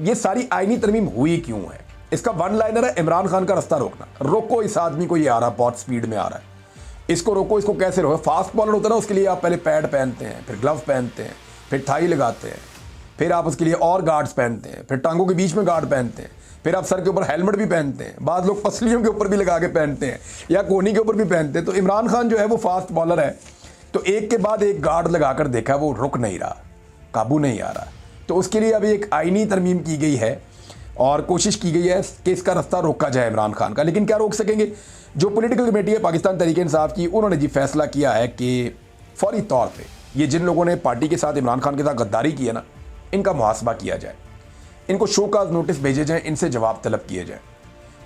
ये सारी आईनी तरमीम हुई क्यों है? इसका वन लाइनर है इमरान खान का रास्ता रोकना। रोको इस आदमी को, ये आ रहा बहुत स्पीड में आ रहा है, इसको रोको। इसको कैसे रोको? फास्ट बॉलर होता है ना, उसके लिए आप पहले पैड पहनते हैं, फिर ग्लव पहनते हैं, फिर थाई लगाते हैं, फिर आप उसके लिए और गार्ड्स पहनते हैं, फिर टांगों के बीच में गार्ड पहनते हैं, फिर आप सर के ऊपर हेलमेट भी पहनते हैं, बाद लोग पसलियों के ऊपर भी लगा के पहनते हैं या कोहनी के ऊपर भी पहनते हैं। तो इमरान खान जो है वो फास्ट बॉलर है, तो एक के बाद एक गार्ड लगाकर देखा, वो रुक नहीं रहा, काबू नहीं आ रहा। तो उसके लिए अभी एक आईनी तरमीम की गई है और कोशिश की गई है कि इसका रास्ता रोका जाए इमरान खान का। लेकिन क्या रोक सकेंगे? जो पॉलिटिकल कमेटी है पाकिस्तान तहरीक इंसाफ की, उन्होंने जी फैसला किया है कि फौरी तौर पे ये जिन लोगों ने पार्टी के साथ इमरान खान के साथ गद्दारी की है ना, इनका मुहासबा किया जाए, इनको शोकाज नोटिस भेजे जाएं, इनसे जवाब तलब किए जाए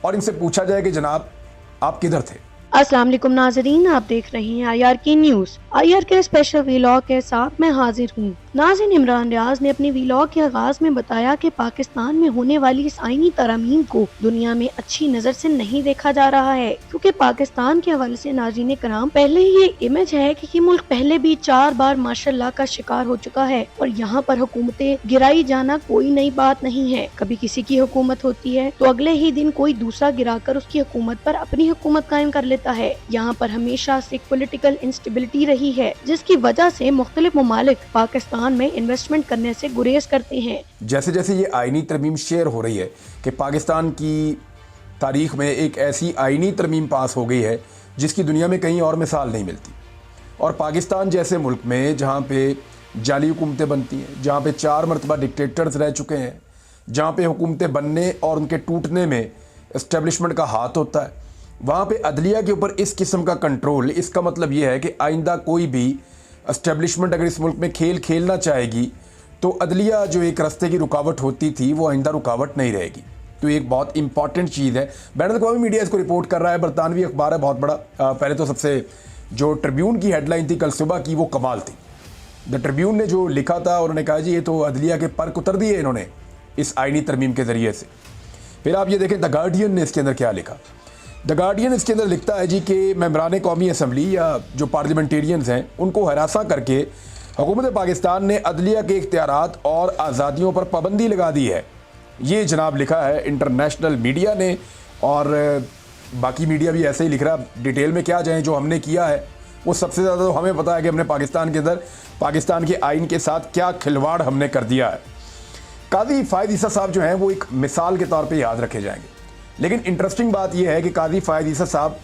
और इनसे पूछा जाए कि जनाब आप किधर थे। अस्सलाम वालेकुम नाजरीन, आप देख रहे हैं IR की न्यूज। IR के स्पेशल व्लॉग के साथ मैं हाजिर हूँ। नाज़रीन, इमरान रियाज ने अपने व्लॉग के आगाज में बताया कि पाकिस्तान में होने वाली इस आईनी तरमीम को दुनिया में अच्छी नजर से नहीं देखा जा रहा है, क्योंकि पाकिस्तान के हवाले से नाज़रीन कराम पहले ही ये इमेज है कि मुल्क पहले भी 4 बार मार्शल लॉ का शिकार हो चुका है और यहाँ पर हुकूमतें गिराई जाना कोई नई बात नहीं है। कभी किसी की हुकूमत होती है तो अगले ही दिन कोई दूसरा गिराकर उसकी हुकूमत पर अपनी हुकूमत कायम कर लेता है। यहाँ पर हमेशा से पॉलिटिकल इंस्टेबिलिटी रही है, जिसकी वजह से मुख्तलिफ ममालिक पाकिस्तान में इन्वेस्टमेंट करने से गुरेज करते हैं। जैसे जैसे ये आईनी तरमीम शेयर हो रही है कि पाकिस्तान की तारीख में एक ऐसी आईनी तरमीम पास हो गई है जिसकी दुनिया में कहीं और मिसाल नहीं मिलती। और पाकिस्तान जैसे मुल्क में जहाँ पे जाली हुकूमतें बनती हैं, जहाँ पे 4 मरतबा डिक्टेटर्स रह चुके हैं, जहाँ पे हुकूमतें बनने और उनके टूटने में इस्टेब्लिशमेंट का हाथ होता है, वहाँ पे अदलिया के ऊपर इस किस्म का कंट्रोल, इसका मतलब ये है कि आइंदा कोई भी इस्टेब्लिशमेंट अगर इस मुल्क में खेल खेलना चाहेगी तो अदलिया जो एक रास्ते की रुकावट होती थी वो आइंदा रुकावट नहीं रहेगी। तो एक बहुत इंपॉर्टेंट चीज़ है। बैन अवी मीडिया इसको रिपोर्ट कर रहा है, बरतानवी अखबार है बहुत बड़ा। पहले तो सबसे जो ट्रिब्यून की हेडलाइन थी कल सुबह की वो कमाल थी। द ट्रिब्यून ने जो लिखा था, उन्होंने कहा जी ये तो अदलिया के पर उतर दिए इन्होंने इस आईनी तरमीम के ज़रिए से। फिर आप ये देखें द गार्डियन ने इसके अंदर क्या लिखा। द गार्डियन इसके अंदर लिखता है जी कि मेंबरान कौमी असम्बली या जो पार्लियामेंटेरियंस हैं उनको हरासा करके हुकूमत पाकिस्तान ने अदलिया के इख्तियारात और आज़ादियों पर पाबंदी लगा दी है। ये जनाब लिखा है इंटरनेशनल मीडिया ने, और बाकी मीडिया भी ऐसे ही लिख रहा। डिटेल में क्या जाएँ, जो हमने किया है वो सबसे ज़्यादा तो हमें पता है कि हमने पाकिस्तान के अंदर पाकिस्तान के आइन के साथ क्या खिलवाड़ हमने कर दिया है। काजी फ़ायद ईसा साहब जो हैं वो एक मिसाल के तौर पर याद रखे जाएंगे। लेकिन इंटरेस्टिंग बात यह है कि काजी फ़ायद ईसा साहब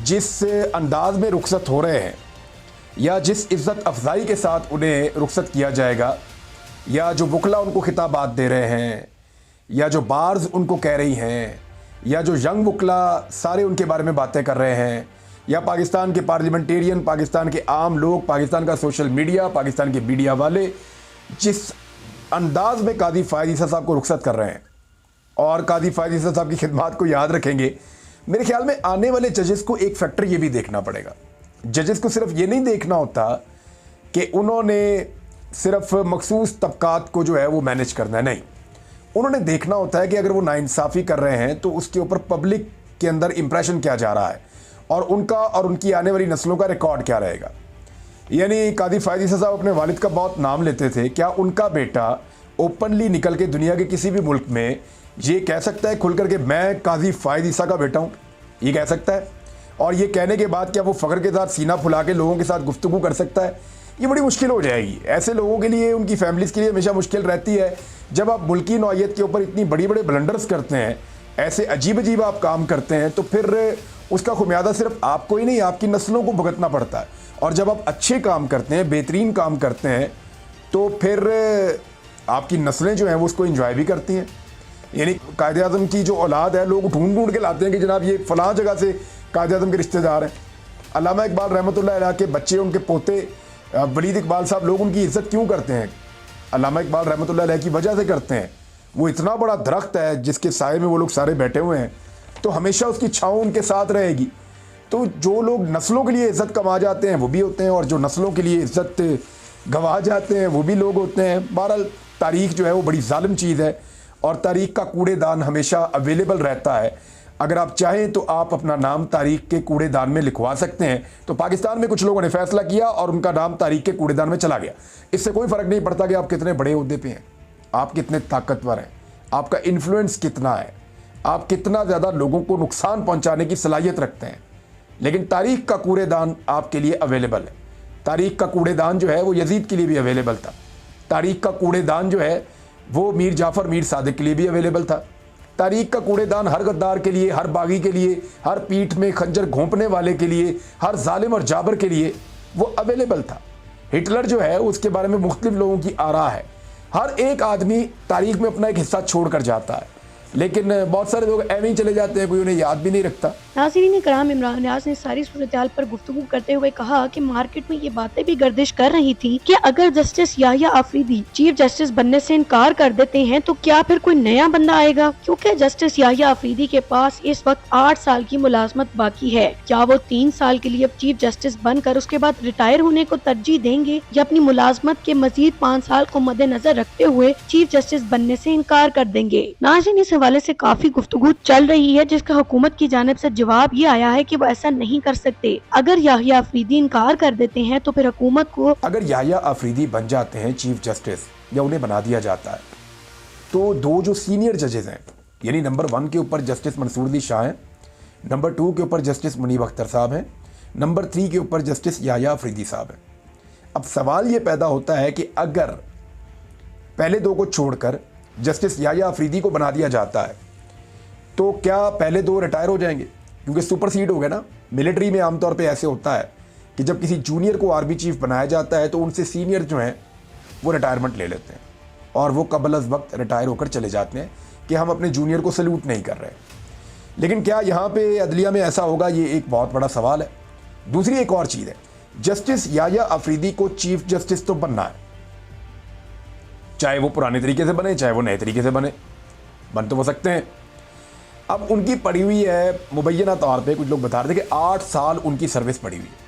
जिस अंदाज में रुखसत हो रहे हैं या जिस इज़्ज़त अफजाई के साथ उन्हें रुखसत किया जाएगा, या जो वकला उनको खिताबात दे रहे हैं, या जो बार्स उनको कह रही हैं, या जो यंग वकला सारे उनके बारे में बातें कर रहे हैं, या पाकिस्तान के पार्लियामेंटेरियन, पाकिस्तान के आम लोग, पाकिस्तान का सोशल मीडिया, पाकिस्तान के मीडिया वाले जिस अंदाज में काजी फ़ायद ईसा साहब को रुखसत कर रहे हैं और काजी फ़ायद ईसा साहब की खिदमत को याद रखेंगे, मेरे ख्याल में आने वाले जजेस को एक फैक्टर ये भी देखना पड़ेगा। जजेस को सिर्फ ये नहीं देखना होता कि उन्होंने सिर्फ मखसूस तबकात को जो है वो मैनेज करना है, नहीं, उन्होंने देखना होता है कि अगर वो नाइंसाफ़ी कर रहे हैं तो उसके ऊपर पब्लिक के अंदर इंप्रेशन क्या जा रहा है और उनका और उनकी आने वाली नस्लों का रिकॉर्ड क्या रहेगा। यानी काजी फ़ायद ईसा साहब अपने वालिद का बहुत नाम लेते थे, क्या उनका बेटा ओपनली निकल के दुनिया के किसी भी मुल्क में ये कह सकता है खुल करके मैं काजी फ़ायद ईसा का बेटा हूँ? ये कह सकता है? और ये कहने के बाद क्या वो फ़ख्र के साथ सीना फुला के लोगों के साथ गुफ्तगू कर सकता है? ये बड़ी मुश्किल हो जाएगी। ऐसे लोगों के लिए, उनकी फैमिलीज़ के लिए हमेशा मुश्किल रहती है जब आप मुल्की नौइयत के ऊपर इतनी बड़ी बड़े ब्लंडर्स करते हैं, ऐसे अजीब अजीब आप काम करते हैं, तो फिर उसका खुमियादा सिर्फ आपको ही नहीं, आपकी नस्लों को भुगतना पड़ता है। और जब आप अच्छे काम करते हैं, बेहतरीन काम करते हैं, तो फिर आपकी नस्लें जो हैं वो उसको इंजॉय भी करती हैं। यानी कायदे आज़म की जो औलाद है, लोग ढूंढ ढूंढ के लाते हैं कि जनाब ये फ़लाँ जगह से कायदे आज़म के रिश्तेदार हैं। अल्लामा इकबाल रहमतुल्लाह अलैह के बच्चे, उनके पोते वलीद इकबाल साहब, लोग उनकी इज़्ज़त क्यों करते हैं? अल्लामा इकबाल रहमतुल्लाह अलैह की वजह से करते हैं। वो इतना बड़ा दरख्त है जिसके साए में वो लोग सारे बैठे हुए हैं, तो हमेशा उसकी छाँव उनके साथ रहेगी। तो जो लोग नस्लों के लिए इज़्ज़त कमा जाते हैं वो भी होते हैं, और जो नस्लों के लिए इज़्ज़त गंवा जाते हैं वो भी लोग होते हैं। बहरहाल तारीख़ जो है वो बड़ी जालिम चीज़ है और तारीख़ का कूड़ेदान हमेशा अवेलेबल रहता है। अगर आप चाहें तो आप अपना नाम तारीख़ के कूड़ेदान में लिखवा सकते हैं। तो पाकिस्तान में कुछ लोगों ने फ़ैसला किया और उनका नाम तारीख़ के कूड़ेदान में चला गया। इससे कोई फ़र्क नहीं पड़ता कि आप कितने बड़े ओहदे पे हैं, आप कितने ताकतवर हैं, आपका इन्फ्लुएंस कितना है, आप कितना ज़्यादा लोगों को नुकसान पहुंचाने की सलाहियत रखते हैं। लेकिन तारीख का कूड़ेदान आपके लिए अवेलेबल है। तारीख का कूड़ेदान जो है वो यजीद के लिए भी अवेलेबल था। तारीख का कूड़ेदान जो है वो मीर जाफ़र मीर सादिक के लिए भी अवेलेबल था। तारीख का कूड़ेदान हर गद्दार के लिए, हर बागी के लिए, हर पीठ में खंजर घोंपने वाले के लिए, हर जालिम और जाबर के लिए वो अवेलेबल था। हिटलर जो है उसके बारे में मुख्तलिफ लोगों की आरा है। हर एक आदमी तारीख में अपना एक हिस्सा छोड़ कर जाता है, लेकिन बहुत सारे लोग ऐਵੇਂ ही चले जाते हैं, कोई उन्हें याद भी नहीं रखता। नाज़रीन कराम, इमरान रियाज ने सारी सूरत-ए-हाल पर गुफ्तगू करते हुए कहा कि मार्केट में ये बातें भी गर्दिश कर रही थी कि अगर justice Yahya Afridi chief justice बनने से इनकार कर देते हैं तो क्या फिर कोई नया बंदा आएगा, क्योंकि जस्टिस याहिया आफरीदी के पास इस वक्त 8 साल की मुलाजमत बाकी है। क्या वो 3 साल के लिए अब चीफ जस्टिस बनकर उसके बाद रिटायर होने को तरजीह देंगे या अपनी मुलाजमत के मजीद 5 साल को मद्देनजर रखते हुए चीफ जस्टिस बनने से इनकार कर देंगे। नाज़रीन, इस हवाले से काफी गुफ्तगू चल रही है, जिसका हुकूमत की जानिब से जवाब ये आया है कि वो ऐसा नहीं कर सकते। अगर याहिया आफरीदी इनकार कर देते हैं तो फिर हुकूमत को, अगर याहिया आफरीदी बन जाते हैं चीफ जस्टिस या उन्हें बना दिया जाता है, तो 2 जो सीनियर जजेस हैं, यानी नंबर 1 के ऊपर जस्टिस मंसूर अली शाह हैं, नंबर 2 के ऊपर जस्टिस मुनीब अख्तर साहब हैं, नंबर 3 के ऊपर जस्टिस याहिया आफरीदी साहब हैं। अब सवाल ये पैदा होता है कि अगर पहले 2 को छोड़कर जस्टिस याहिया आफरीदी को बना दिया जाता है तो क्या पहले 2 रिटायर हो जाएंगे, क्योंकि सुपरसीड हो गया ना। मिलिट्री में आमतौर पे ऐसे होता है कि जब किसी जूनियर को आर्मी चीफ बनाया जाता है तो उनसे सीनियर जो हैं वो रिटायरमेंट ले लेते हैं और वो कबल अज़ वक्त रिटायर होकर चले जाते हैं कि हम अपने जूनियर को सल्यूट नहीं कर रहे। लेकिन क्या यहाँ पे अदलिया में ऐसा होगा, ये एक बहुत बड़ा सवाल है। दूसरी एक और चीज़ है, जस्टिस याहिया आफरीदी को चीफ जस्टिस तो बनना है, चाहे वो पुराने तरीके से बने चाहे वो नए तरीके से बन तो वो सकते हैं। अब उनकी पड़ी हुई है मुबैना तौर पे, कुछ लोग बता रहे थे कि 8 साल उनकी सर्विस पड़ी हुई है।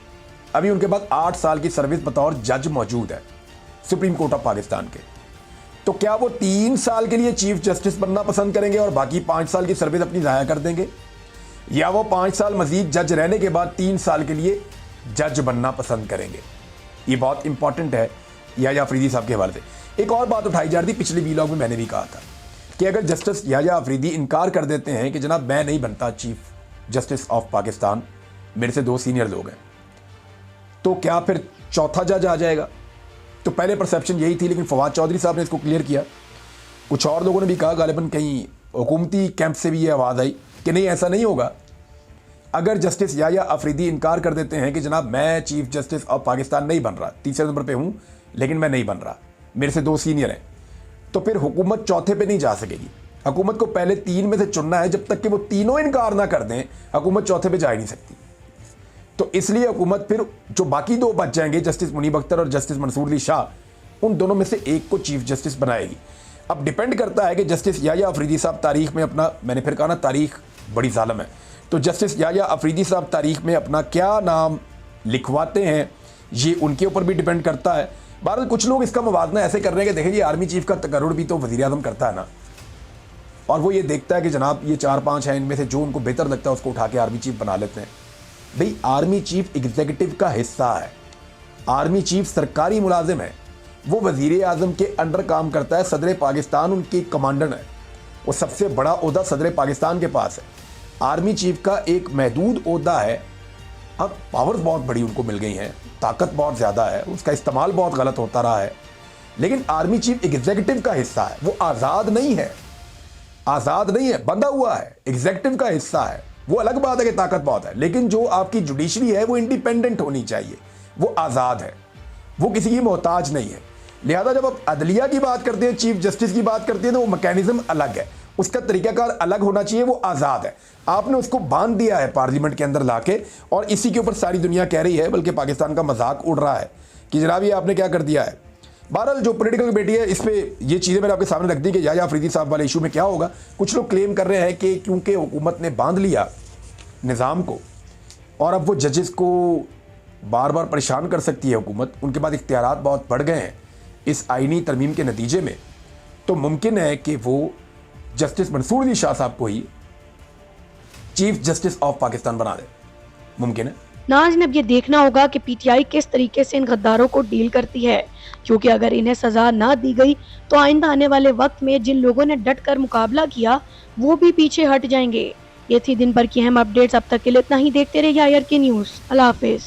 अभी उनके पास 8 साल की सर्विस बतौर जज मौजूद है सुप्रीम कोर्ट ऑफ पाकिस्तान के। तो क्या वो 3 साल के लिए चीफ जस्टिस बनना पसंद करेंगे और बाकी 5 साल की सर्विस अपनी ज़ाया कर देंगे, या वो 5 साल मजीद जज रहने के बाद 3 साल के लिए जज बनना पसंद करेंगे? ये बहुत इंपॉर्टेंट है याहिया आफरीदी साहब के हवाले से। एक और बात उठाई जा रही थी, पिछले वीलॉग में मैंने भी कहा था कि अगर जस्टिस याहिया आफरीदी इनकार कर देते हैं कि जनाब मैं नहीं बनता चीफ जस्टिस ऑफ पाकिस्तान, मेरे से 2 सीनियर लोग हैं, तो क्या फिर चौथा जज आ जाएगा? तो पहले परसेप्शन यही थी, लेकिन फवाद चौधरी साहब ने इसको क्लियर किया। कुछ और लोगों ने भी कहा, गालिबन कहीं हुकूमती कैंप से भी ये आवाज़ आई कि नहीं, ऐसा नहीं होगा। अगर जस्टिस याहिया आफरीदी इनकार कर देते हैं कि जनाब मैं चीफ जस्टिस ऑफ पाकिस्तान नहीं बन रहा, 3 नंबर पे हूँ लेकिन मैं नहीं बन रहा, मेरे से 2 सीनियर हैं, तो फिर हुकूमत चौथे पे नहीं जा सकेगी। हुकूमत को पहले 3 में से चुनना है, जब तक कि वो तीनों इनकार ना कर दें हुकूमत चौथे पे जा ही नहीं सकती। तो इसलिए हुकूमत फिर जो बाकी 2 बच जाएंगे, जस्टिस मुनीब अख्तर और जस्टिस मंसूर अली शाह, उन दोनों में से एक को चीफ जस्टिस बनाएगी। अब डिपेंड करता है कि जस्टिस याहिया आफरीदी साहब तारीख में अपना, मैंने फिर कहा ना तारीख बड़ी जालिम है, तो जस्टिस याहिया आफरीदी साहब तारीख में अपना क्या नाम लिखवाते हैं ये उनके ऊपर भी डिपेंड करता है। बहरहाल कुछ लोग इसका मुवाजना ऐसे कर रहे हैं कि देखिए आर्मी चीफ का तकर्रुर भी तो वज़ीर आज़म करता है ना, और वो ये देखता है कि जनाब ये 4-5 हैं, इनमें से जो उनको बेहतर लगता है उसको उठा के आर्मी चीफ बना लेते हैं। भाई आर्मी चीफ एग्जीक्यूटिव का हिस्सा है, आर्मी चीफ सरकारी मुलाजिम है, वो वज़ीर आज़म के अंडर काम करता है, सदर पाकिस्तान उनकी कमांडर है, वो सबसे बड़ा ओहदा सदर पाकिस्तान के पास है। आर्मी चीफ का एक महदूद ओहदा है, अब पावर्स बहुत बड़ी उनको मिल गई हैं, ताकत बहुत ज़्यादा है, उसका इस्तेमाल बहुत गलत होता रहा है, लेकिन आर्मी चीफ एग्जीक्यूटिव का हिस्सा है, वो आज़ाद नहीं है, आज़ाद नहीं है, बंधा हुआ है, एग्जीक्यूटिव का हिस्सा है। वो अलग बात है कि ताकत बहुत है, लेकिन जो आपकी जुडिशरी है वो इंडिपेंडेंट होनी चाहिए, वो आज़ाद है, वो किसी की मोहताज नहीं है। लिहाजा जब आप अदलिया की बात करते हैं, चीफ जस्टिस की बात करते हैं, तो वो मैकेनिज्म अलग है, उसका तरीकाकार अलग होना चाहिए, वो आज़ाद है। आपने उसको बांध दिया है पार्लियामेंट के अंदर लाके, और इसी के ऊपर सारी दुनिया कह रही है, बल्कि पाकिस्तान का मजाक उड़ रहा है कि जनाब ये आपने क्या कर दिया है। बहरहाल जो पॉलिटिकल कमेटी है, इस पे ये चीज़ें मैंने आपके सामने रख दी कि याहिया आफरीदी साहब वाले इशू में क्या होगा। कुछ लोग क्लेम कर रहे हैं कि क्योंकि हुकूमत ने बांध लिया निज़ाम को और अब वो जजेस को बार बार परेशान कर सकती है हुकूमत, उनके बाद इख्तियारात बहुत बढ़ गए हैं इस आईनी तरमीम के नतीजे में, तो मुमकिन है कि वो जस्टिस मंसूर अली शाह साहब को ही चीफ जस्टिस ऑफ पाकिस्तान बना दे, मुमकिन है। नाज़रीन, अब ये देखना होगा कि पीटीआई किस तरीके से इन गद्दारों को डील करती है, क्योंकि अगर इन्हें सजा ना दी गई तो आइंदा आने वाले वक्त में जिन लोगों ने डट कर मुकाबला किया वो भी पीछे हट जाएंगे। ये थी दिन भर की अहम अपडेट्स। अब तक के लिए इतना ही। देखते रहिए IRK न्यूज़। अल्लाह हाफिज।